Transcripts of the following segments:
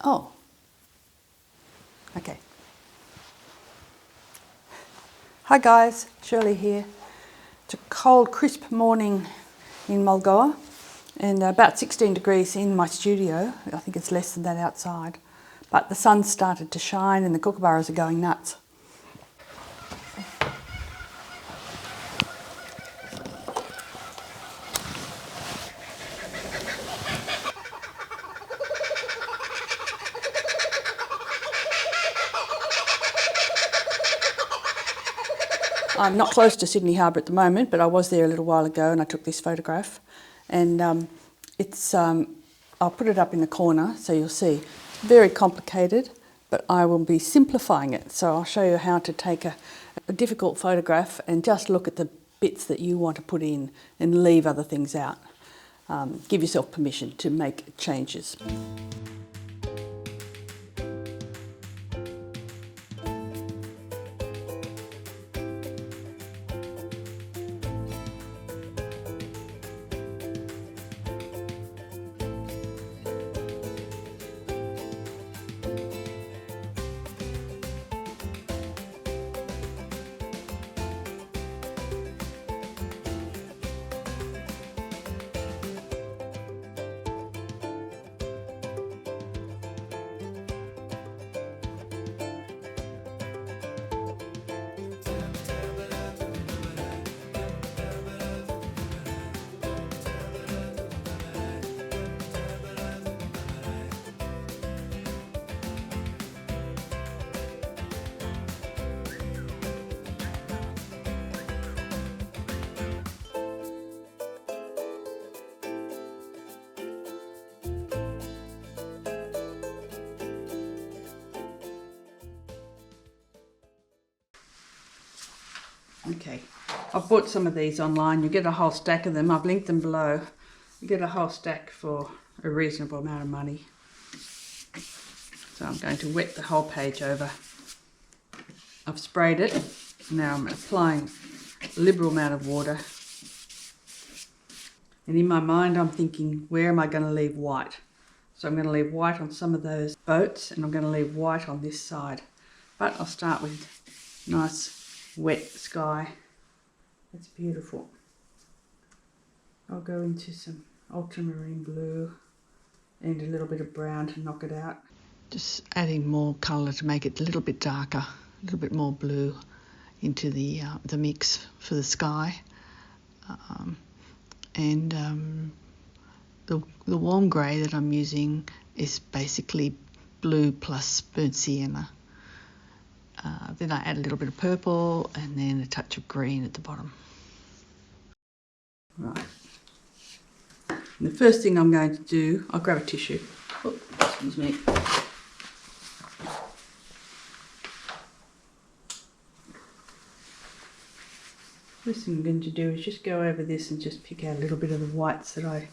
Oh, okay. Hi guys, Shirley here. It's a cold, crisp morning in Mulgoa and about 16 degrees in my studio. I think it's less than that outside. But the sun's started to shine and the kookaburras are going nuts. I'm not close to Sydney Harbour at the moment, but I was there a little while ago and I took this photograph. And I'll put it up in the corner so you'll see. Very complicated, but I will be simplifying it. So I'll show you how to take a difficult photograph and just look at the bits that you want to put in and leave other things out. Give yourself permission to make changes. Okay, I've bought some of these online. You get a whole stack of them. I've linked them below. You get a whole stack for a reasonable amount of money. So I'm going to wet the whole page over. I've sprayed it. Now I'm applying a liberal amount of water. And in my mind I'm thinking, where am I going to leave white? So I'm going to leave white on some of those boats and I'm going to leave white on this side. But I'll start with nice wet sky. That's beautiful. I'll go into some ultramarine blue and a little bit of brown to knock it out. Just adding more colour to make it a little bit darker, a little bit more blue into the mix for the sky. The warm grey that I'm using is basically blue plus burnt sienna. Then I add a little bit of purple and then a touch of green at the bottom. Right. And the first thing I'm going to do, I'll grab a tissue. Oh, excuse me. First thing I'm going to do is just go over this and just pick out a little bit of the whites that I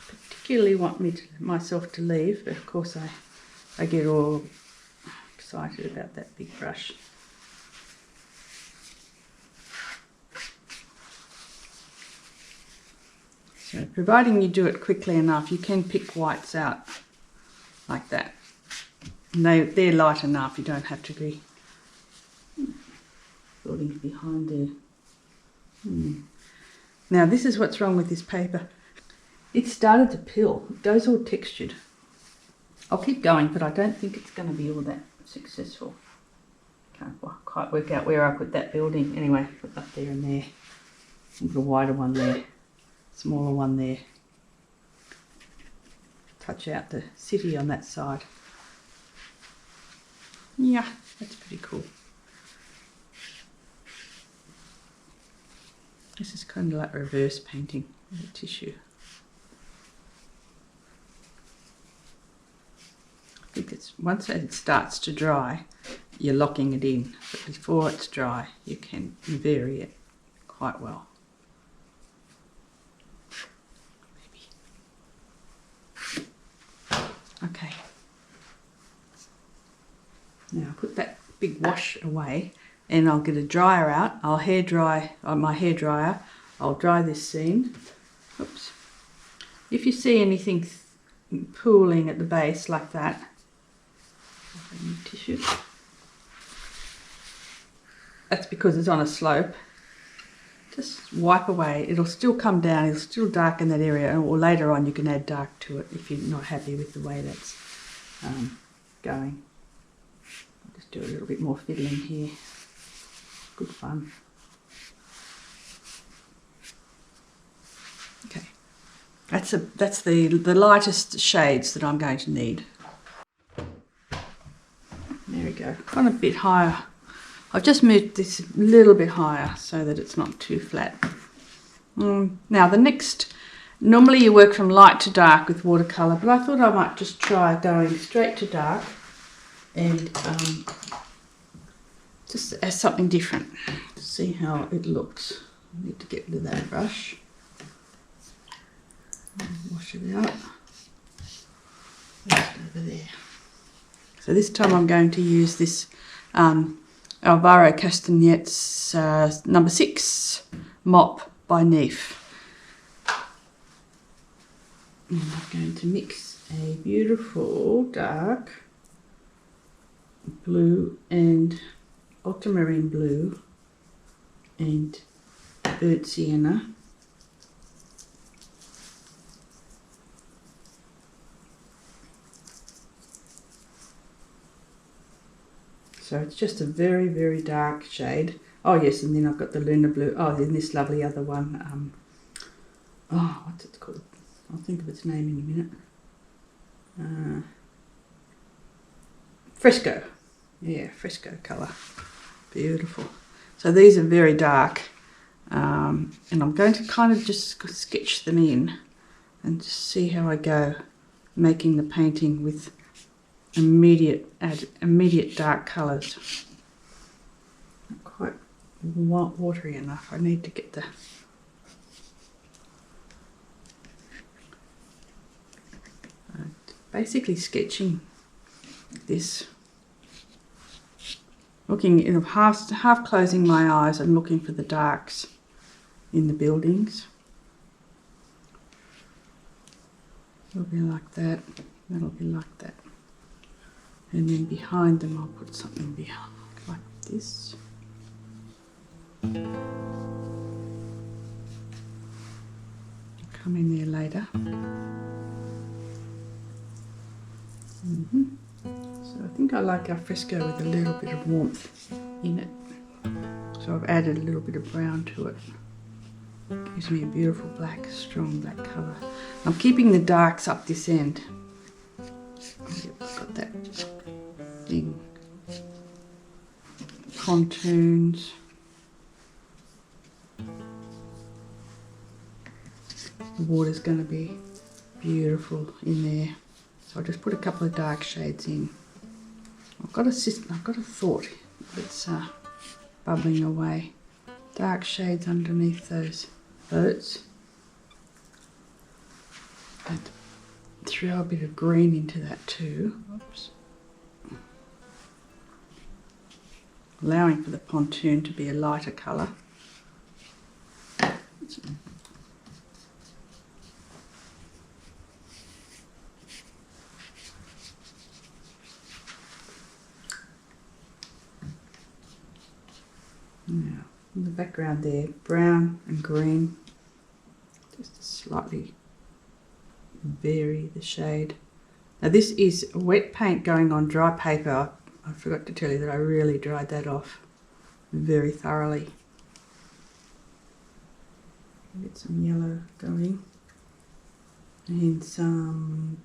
particularly want myself to leave. But of course I get all excited about that big brush. So providing you do it quickly enough, you can pick whites out like that. And they're light enough, you don't have to be building behind there. Now this is what's wrong with this paper. It started to peel, it goes all textured. I'll keep going, but I don't think it's going to be all that successful. Can't quite work out where I put that building. Anyway, put up there and there. Put a wider one there, smaller one there. Touch out the city on that side. Yeah, that's pretty cool. This is kind of like reverse painting with a tissue. I think it's once it starts to dry, you're locking it in. But before it's dry, you can vary it quite well. Maybe. Okay. Now I'll put that big wash away and I'll get a dryer out. I'll hair dry on my hair dryer. I'll dry this scene. Oops. If you see anything pooling at the base like that, Tissue. That's because it's on a slope. Just wipe away. It'll still come down. It'll still darken that area, or later on you can add dark to it if you're not happy with the way that's going. I'll just do a little bit more fiddling here. Good fun. Okay, that's the lightest shades that I'm going to need. There we go. Gone a bit higher. I've just moved this a little bit higher so that it's not too flat. Now the next, normally you work from light to dark with watercolour, but I thought I might just try going straight to dark and just as something different to see how it looks. I need to get rid of that brush. Wash it out. That's over there. So this time I'm going to use this Alvaro Castagnet's number 6 Mop by NEEF. And I'm going to mix a beautiful dark blue and Ultramarine Blue and Burnt Sienna. So it's just a very, very dark shade. Oh yes, and then I've got the Lunar Blue. Oh, then this lovely other one. Oh, what's it called? I'll think of its name in a minute. Fresco. Yeah, Fresco colour. Beautiful. So these are very dark. And I'm going to kind of just sketch them in and just see how I go making the painting with immediate dark colours. Not quite watery enough. I need to get the basically sketching this, looking in half closing my eyes and looking for the darks in the buildings. It'll be like that. That'll be like that. And then behind them I'll put something behind like this. Come in there later. So I think I like our fresco with a little bit of warmth in it. So I've added a little bit of brown to it. Gives me a beautiful black, strong black colour. I'm keeping the darks up this end. Yep, I've got that thing. Pontoons. The water's going to be beautiful in there. So I'll just put a couple of dark shades in. I've got a thought that's bubbling away. Dark shades underneath those boats. And throw a bit of green into that too. Oops. Allowing for the pontoon to be a lighter colour. Now, in the background there, brown and green, just to slightly vary the shade. Now this is wet paint going on dry paper. I forgot to tell you that I really dried that off very thoroughly. Get some yellow going and some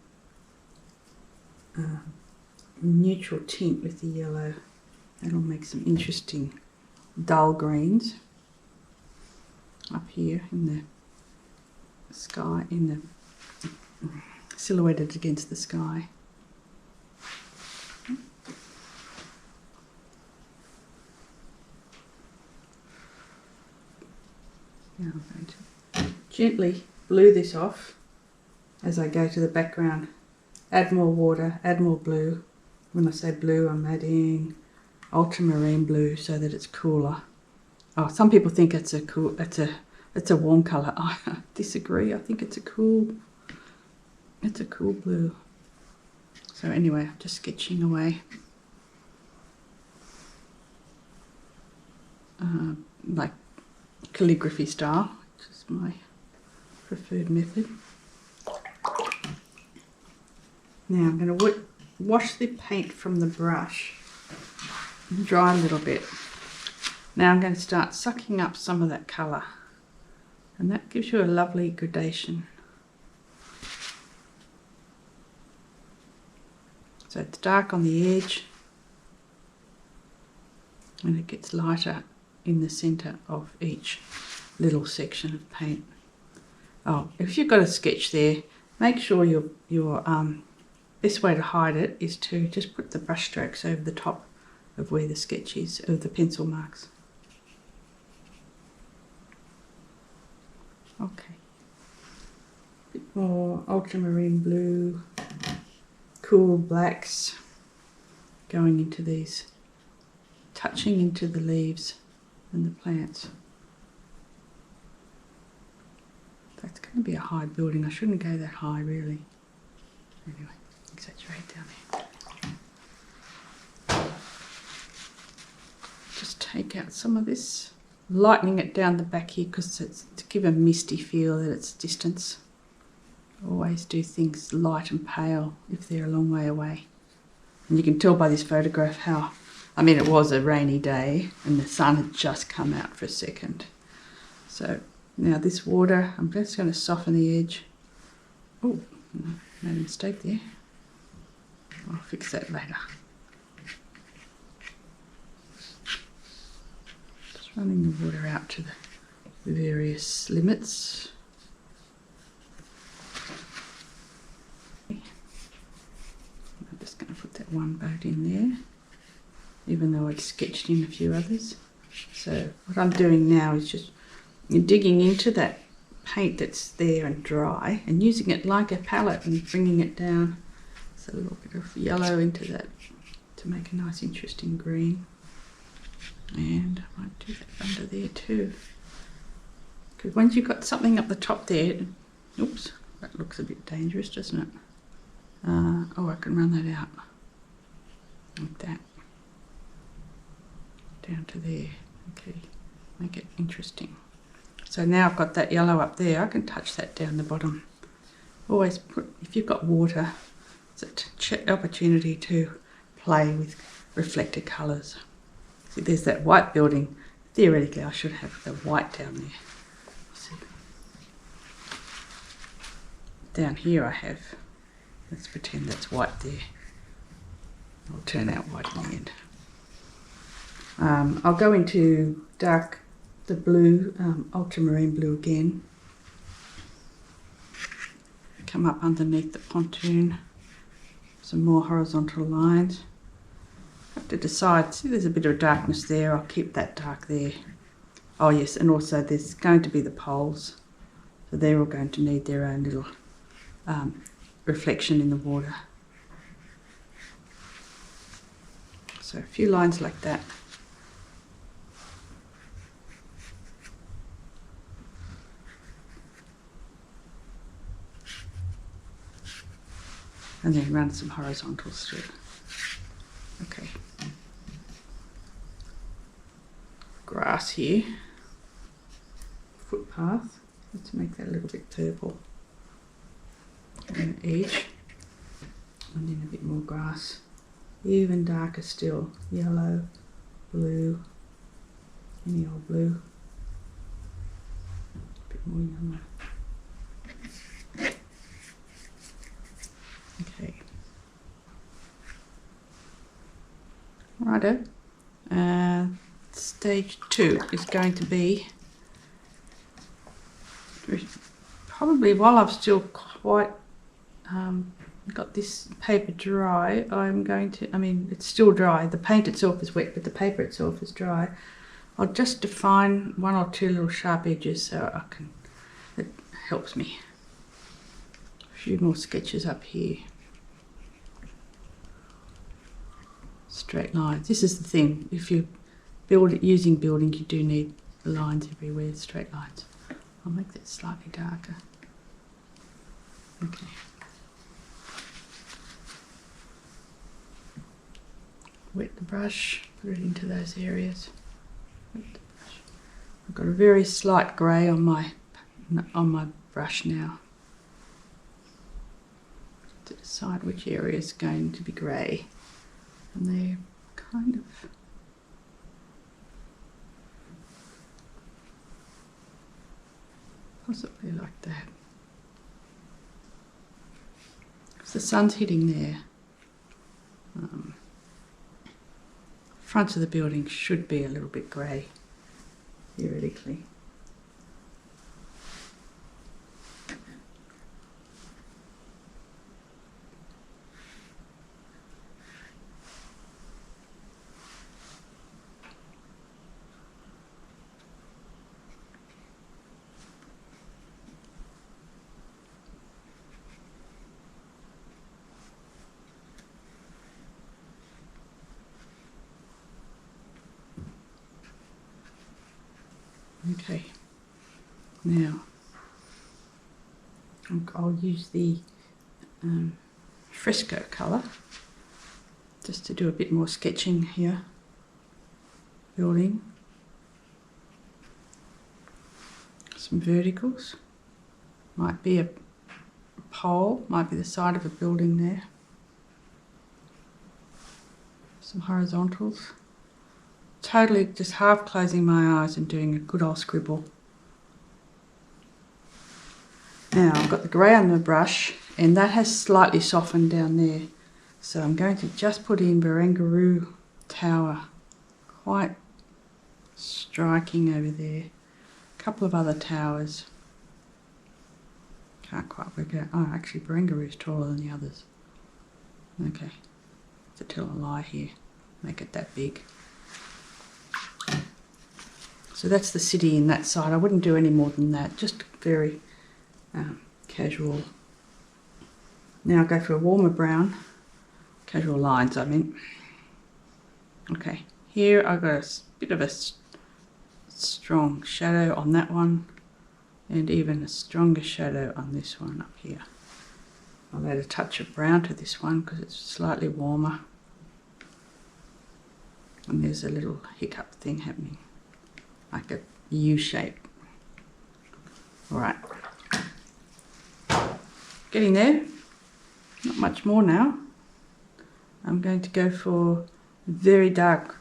neutral tint with the yellow. That'll make some interesting dull greens up here in the sky, in the silhouetted against the sky. Now I'm going to gently blue this off as I go to the background. Add more water, add more blue. When I say blue, I'm adding ultramarine blue so that it's cooler. Oh, some people think it's a warm colour. I disagree. I think it's a cool blue. So anyway, I'm just sketching away. like calligraphy style, which is my preferred method. Now I'm going to wash the paint from the brush and dry a little bit. Now I'm going to start sucking up some of that colour, and that gives you a lovely gradation. So it's dark on the edge and it gets lighter in the centre of each little section of paint. Oh, if you've got a sketch there, make sure your best way to hide it is to just put the brush strokes over the top of where the sketch is, of the pencil marks. Okay, a bit more ultramarine blue, cool blacks going into these, touching into the leaves and the plants. That's going to be a high building. I shouldn't go that high really. Anyway, exaggerate down there. Just take out some of this, lightening it down the back here because it's to give a misty feel at its distance. Always do things light and pale if they're a long way away. And you can tell by this photograph how, I mean, it was a rainy day and the sun had just come out for a second. So now this water, I'm just going to soften the edge. Oh, made a mistake there. I'll fix that later. Just running the water out to the various limits. I'm just going to put that one boat in there, even though I'd sketched in a few others. So what I'm doing now is just digging into that paint that's there and dry and using it like a palette and bringing it down. So a little bit of yellow into that to make a nice interesting green. And I might do that under there too. Because once you've got something up the top there, oops, that looks a bit dangerous, doesn't it? Oh, I can run that out like that, down to there. Okay, make it interesting. So now I've got that yellow up there, I can touch that down the bottom. Always put, if you've got water, it's an opportunity to play with reflected colours. See, there's that white building. Theoretically, I should have the white down there. See. Down here I have, let's pretend that's white there. It'll turn out white in the end. I'll go into the blue, ultramarine blue again. Come up underneath the pontoon. Some more horizontal lines. I have to decide, see there's a bit of darkness there, I'll keep that dark there. Oh yes, and also there's going to be the poles. So they're all going to need their own little reflection in the water. So a few lines like that. And then run some horizontals through. Okay. Grass here. Footpath. Let's make that a little bit purple. And edge. And then a bit more grass. Even darker still. Yellow, blue, any old blue. A bit more yellow. Okay. Righto. Stage 2 is going to be probably while I've still quite got this paper dry, I'm going to, I mean it's still dry, the paint itself is wet but the paper itself is dry. I'll just define one or two little sharp edges so I can, it helps me. A few more sketches up here. Straight lines. This is the thing, if you build it using building, you do need lines everywhere, straight lines. I'll make that slightly darker. Okay. Wet the brush, put it into those areas. Wet the got a very slight grey on my brush now to decide which area is going to be grey, and they're kind of possibly like that. Because the sun's hitting there. Front of the building should be a little bit grey, theoretically. Okay, now I'll use the fresco colour just to do a bit more sketching here. Building some verticals, might be a pole, might be the side of a building there. Some horizontals. Totally just half closing my eyes and doing a good old scribble. Now I've got the grey on the brush and that has slightly softened down there. So I'm going to just put in Barangaroo Tower, quite striking over there. A couple of other towers. Can't quite work out. Oh, actually Barangaroo's taller than the others. Okay, to tell a lie here, make it that big. So that's the city in that side. I wouldn't do any more than that, just very casual. Now I'll go for a warmer brown, casual lines I mean. Okay, here I've got a bit of a strong shadow on that one and even a stronger shadow on this one up here. I'll add a touch of brown to this one because it's slightly warmer. And there's a little hiccup thing happening, like a U shape. All right, getting there, not much more now. I'm going to go for very dark,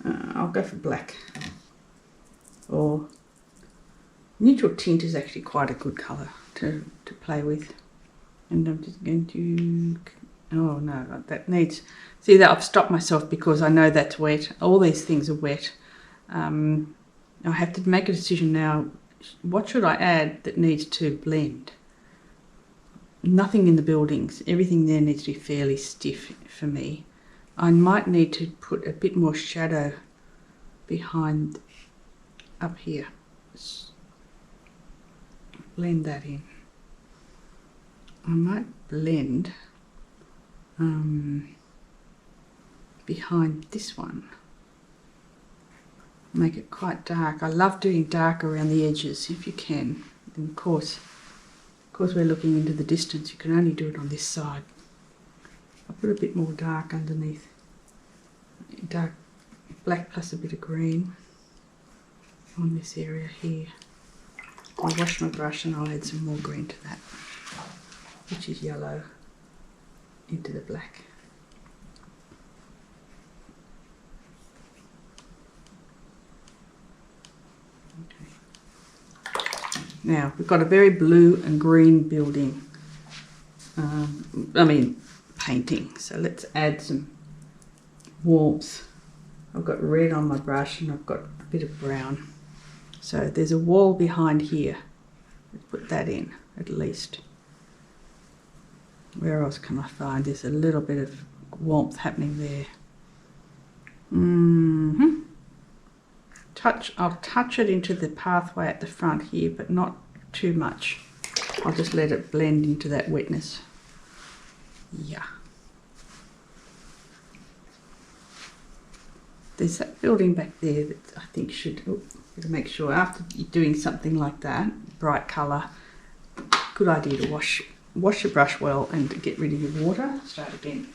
I'll go for black, or neutral tint is actually quite a good colour to play with. And I'm just going to, oh no, that needs, see that I've stopped myself because I know that's wet. All these things are wet. I have to make a decision now. What should I add that needs to blend? Nothing in the buildings. Everything there needs to be fairly stiff for me. I might need to put a bit more shadow behind up here. Just blend that in. I might blend behind this one. Make it quite dark. I love doing dark around the edges if you can. And of course we're looking into the distance. You can only do it on this side. I'll put a bit more dark underneath. Dark black plus a bit of green on this area here. I'll wash my brush and I'll add some more green to that, which is yellow, into the black. Now we've got a very blue and green building, painting, so let's add some warmth. I've got red on my brush and I've got a bit of brown. So there's a wall behind here. Let's put that in at least. Where else can I find there's a little bit of warmth happening there? I'll touch it into the pathway at the front here, but not too much. I'll just let it blend into that wetness. Yeah. There's that building back there that I think should, to make sure after you're doing something like that, bright colour, good idea to wash your brush well and get rid of your water. Start again.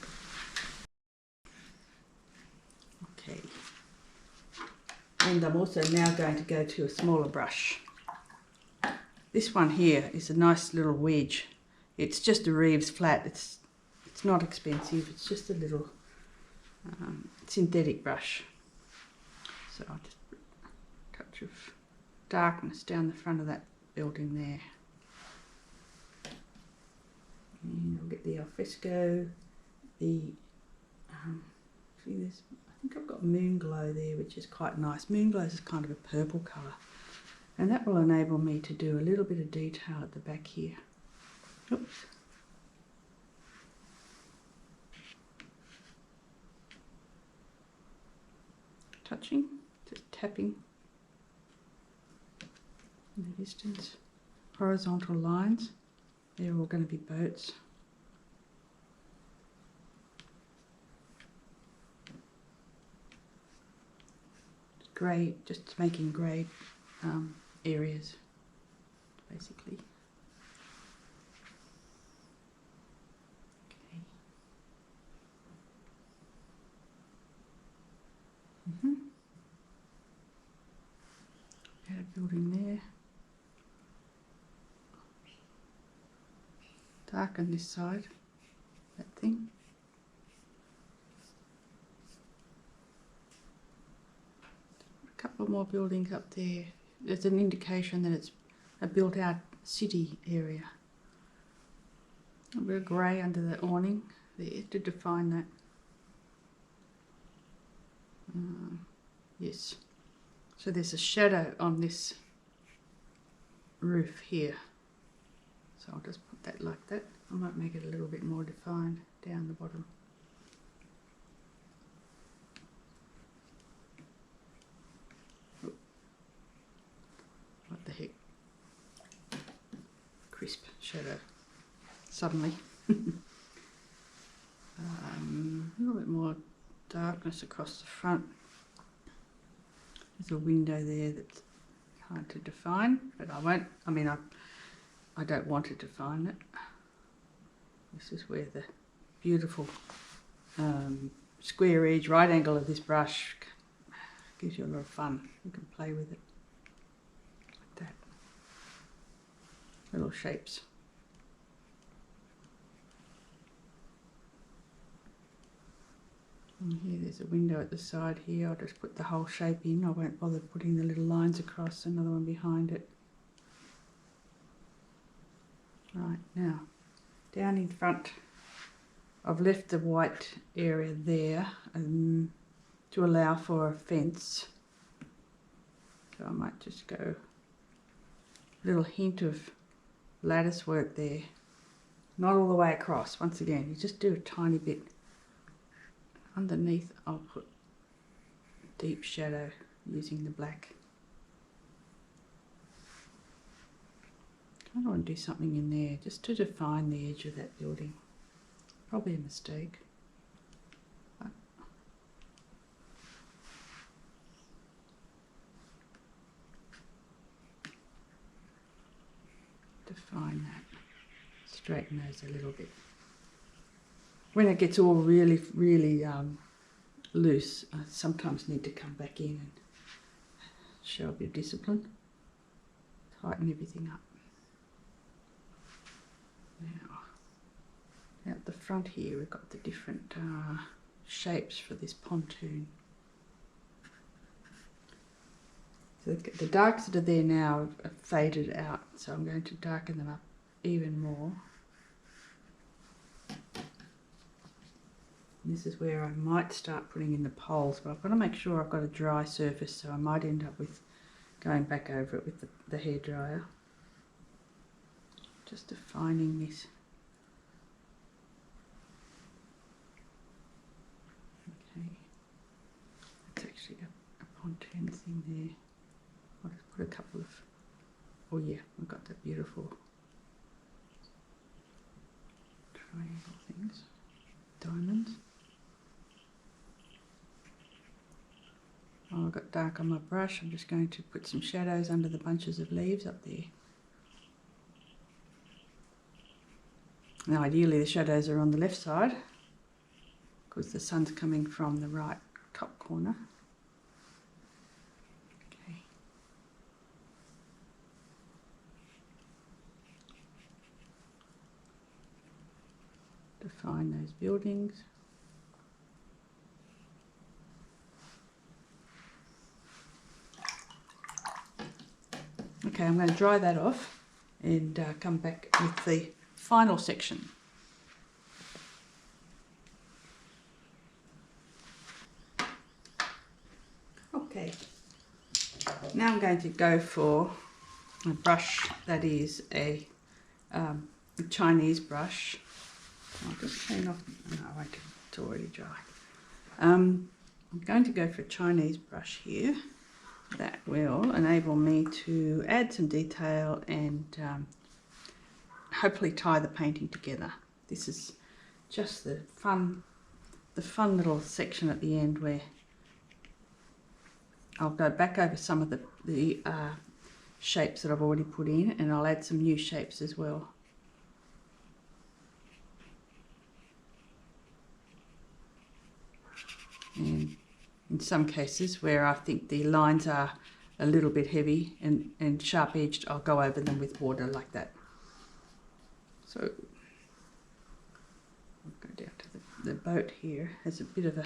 And I'm also now going to go to a smaller brush. This one here is a nice little wedge. It's just a Reeves flat. It's not expensive. It's just a little synthetic brush. So I'll just put a touch of darkness down the front of that building there. And I'll get the alfresco, see this, I think I've got moon glow there, which is quite nice. Moon glow is kind of a purple colour, and that will enable me to do a little bit of detail at the back here. Oops. Touching, just tapping in the distance. Horizontal lines, they're all going to be boats. Grey, just making grey areas, basically. Okay. Got a building there. Darken this side, that thing. A couple more buildings up there. There's an indication that it's a built out city area. A bit of grey under the awning there to define that. Yes. So there's a shadow on this roof here. So I'll just put that like that. I might make it a little bit more defined down the bottom. Oh. What the heck? Crisp shadow. Suddenly. A little bit more darkness across the front. There's a window there that's hard to define, but I won't, I don't want to define it. This is where the beautiful square edge, right angle of this brush gives you a lot of fun. You can play with it like that. Little shapes. And here there's a window at the side here. I'll just put the whole shape in. I won't bother putting the little lines across. Another one behind it. Right, now down in front I've left the white area there to allow for a fence. So I might just go a little hint of lattice work there. Not all the way across. Once again, you just do a tiny bit. Underneath I'll put deep shadow using the black. I want to do something in there just to define the edge of that building. Probably a mistake. But define that. Straighten those a little bit. When it gets all really loose, I sometimes need to come back in and show a bit of discipline. Tighten everything up. Now, at the front here, we've got the different shapes for this pontoon. So the darks that are there now have faded out, so I'm going to darken them up even more. And this is where I might start putting in the poles, but I've got to make sure I've got a dry surface, so I might end up with going back over it with the hairdryer. Just defining this. Okay, that's actually a pontoon thing there. I'll just put a couple of, oh yeah, we've got the beautiful triangle things, diamonds. Oh, I've got dark on my brush. I'm just going to put some shadows under the bunches of leaves up there. Now ideally the shadows are on the left side because the sun's coming from the right top corner. define those buildings. Okay, I'm going to dry that off and come back with the final section. Okay, now I'm going to go for a brush that is a Chinese brush. I'll just clean off, no, I won't, it's already dry. I'm going to go for a Chinese brush here. That will enable me to add some detail and hopefully tie the painting together. This is just the fun little section at the end where I'll go back over some of the shapes that I've already put in, and I'll add some new shapes as well. And in some cases where I think the lines are a little bit heavy and sharp edged, I'll go over them with water like that. So I'll go down to the boat here. Has a bit of a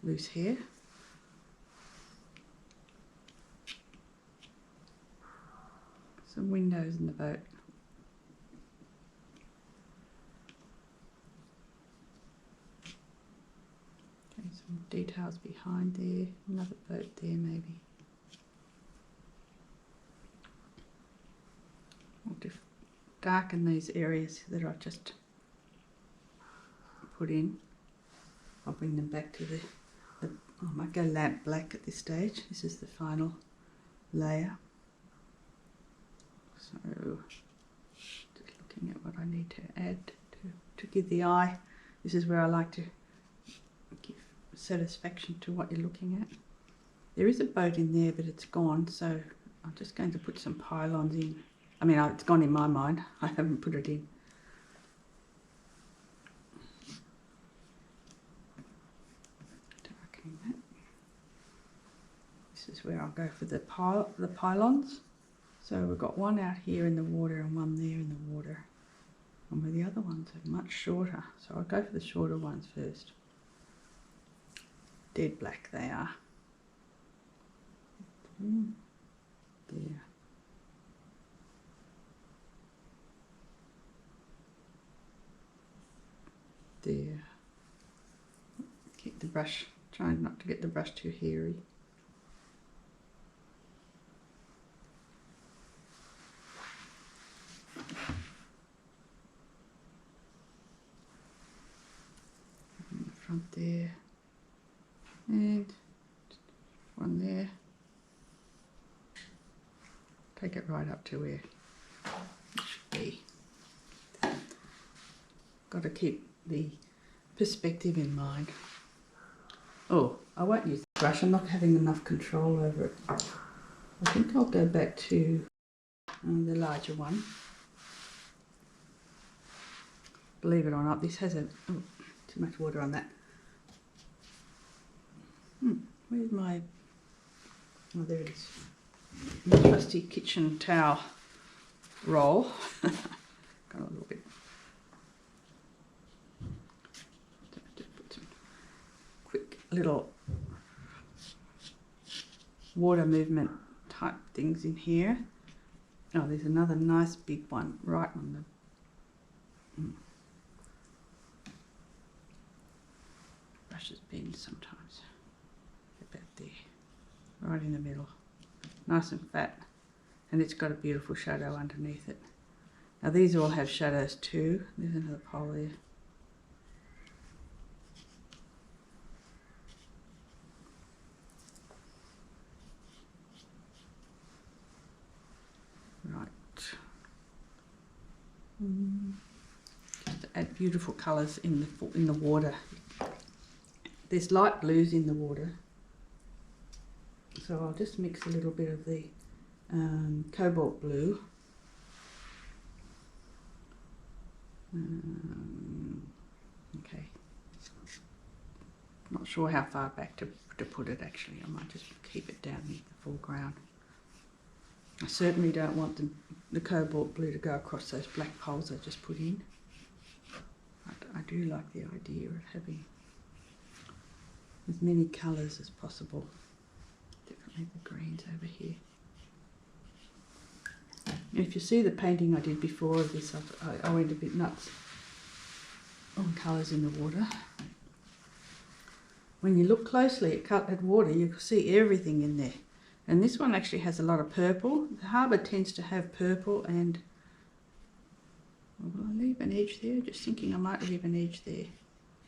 loose hair. Some windows in the boat. Okay, some details behind there. Another boat there maybe. I'll just darken these areas that I've just put in. I'll bring them back to I might go lamp black at this stage. This is the final layer. So just looking at what I need to add to give the eye. This is where I like to give satisfaction to what you're looking at. There is a boat in there, but it's gone, so I'm just going to put some pylons in. I mean, it's gone in my mind. I haven't put it in. Darkening that. This is where I'll go for the pylons. So we've got one out here in the water and one there in the water. And the other ones are much shorter. So I'll go for the shorter ones first. Dead black they are. There. There. Keep the brush, trying not to get the brush too hairy. In the front there. And one there. Take it right up to where it should be. Got to keep the perspective in mind. Oh, I won't use the brush. I'm not having enough control over it. I think I'll go back to the larger one. Believe it or not, this has too much water on that. Where's my, oh there it is, my trusty kitchen towel roll. Got a little bit. Just put some quick little water movement type things in here. Oh, there's another nice big one right on the brushes bend sometimes. About there, right in the middle, nice and fat, and it's got a beautiful shadow underneath it. Now these all have shadows too. There's another pole there. Right. Just to add beautiful colours in the water. There's light blues in the water. So I'll just mix a little bit of the Cobalt Blue. Okay. Not sure how far back to put it actually. I might just keep it down in the foreground. I certainly don't want the Cobalt Blue to go across those black poles I just put in. I do like the idea of having as many colours as possible. Definitely the greens over here. And if you see the painting I did before of this, I went a bit nuts on colours in the water. When you look closely at water, you can see everything in there. And this one actually has a lot of purple. The Harbour tends to have purple, and will I leave an edge there? Just thinking I might leave an edge there.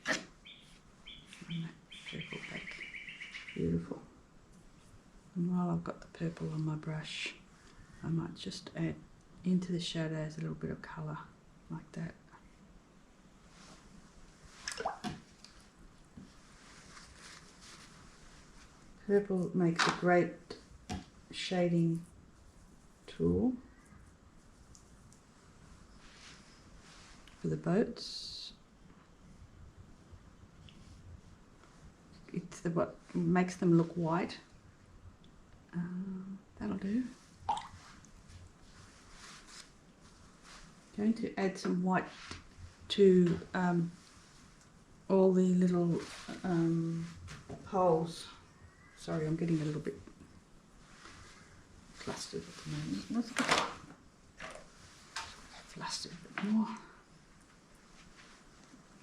And that purple back. Beautiful. And while I've got the purple on my brush, I might just add into the shadows a little bit of colour like that. Purple makes a great shading tool for the boats. It's what makes them look white. That'll do. Going to add some white to all the little holes. Sorry, I'm getting a little bit flustered at the moment. Let's get flustered a bit more.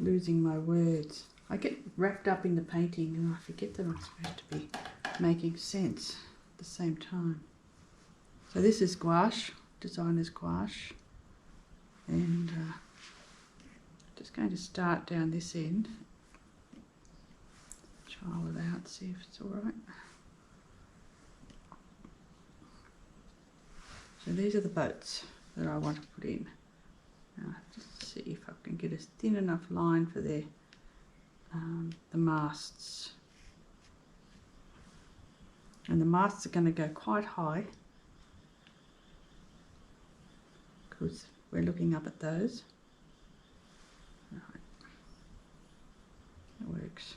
Losing my words. I get wrapped up in the painting and I forget that I'm supposed to be making sense at the same time. So this is gouache, designer's gouache, and just going to start down this end. Trial it out, see if it's alright. So these are the boats that I want to put in. Now just see if I can get a thin enough line for the masts. And the masts are going to go quite high because we're looking up at those. Right. That works.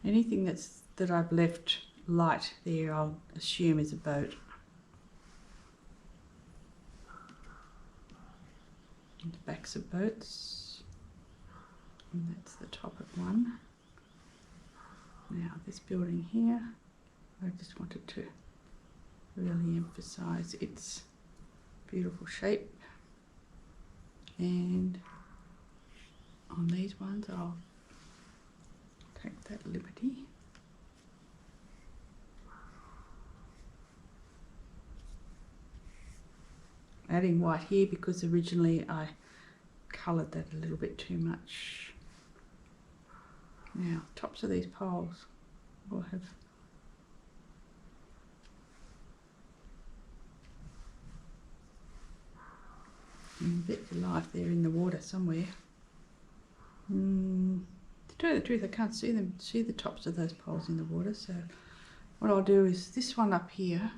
Anything that I've left light there, I'll assume is a boat. And the backs of boats. And that's the top of one. Now this building here, I just wanted to really emphasize its beautiful shape. And on these ones I'll take that liberty. Adding white here because originally I coloured that a little bit too much. Now, tops of these poles will have a bit of life there in the water somewhere. To tell you the truth, I can't see the tops of those poles in the water, so what I'll do is this one up here,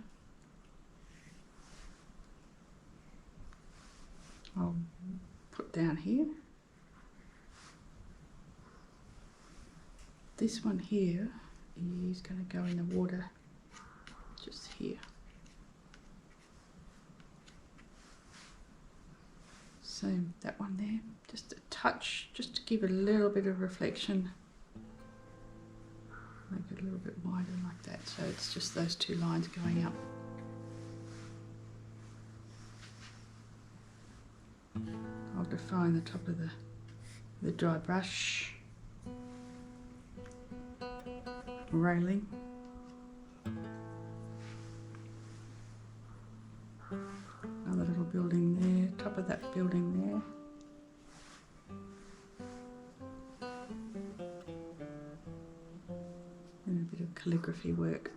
I'll put down here. This one here is going to go in the water just here. Same that one there, just a touch, just to give it a little bit of reflection. Make it a little bit wider like that, so it's just those two lines going up. I'll define the top of the dry brush railing. Another little building there, top of that building there. And a bit of calligraphy work.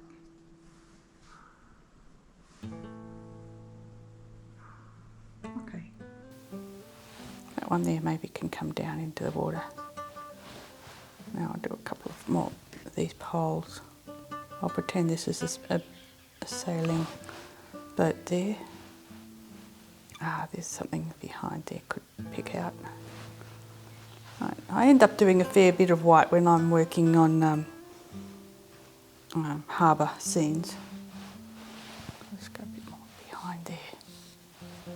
Okay. That one there maybe can come down into the water. Now I'll do a couple of more of these poles. I'll pretend this is a sailing boat there. There's something behind there, could pick out. Right. I end up doing a fair bit of white when I'm working on harbour scenes. Let's go a bit more behind there.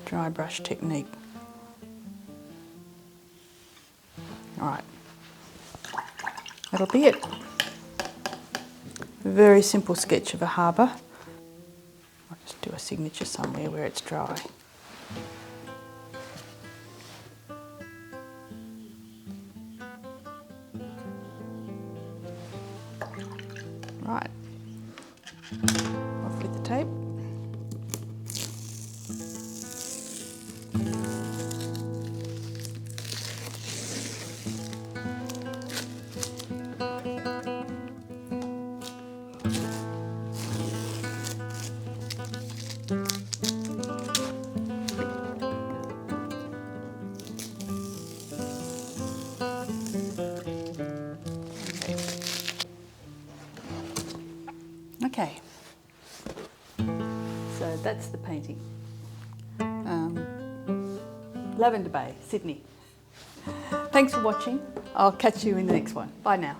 Dry brush technique. Alright, that'll be it. A very simple sketch of a harbour. I'll just do a signature somewhere where it's dry. Right, off with the tape. Okay, so that's the painting. Lavender Bay, Sydney. Thanks for watching. I'll catch you in the next one. Bye now.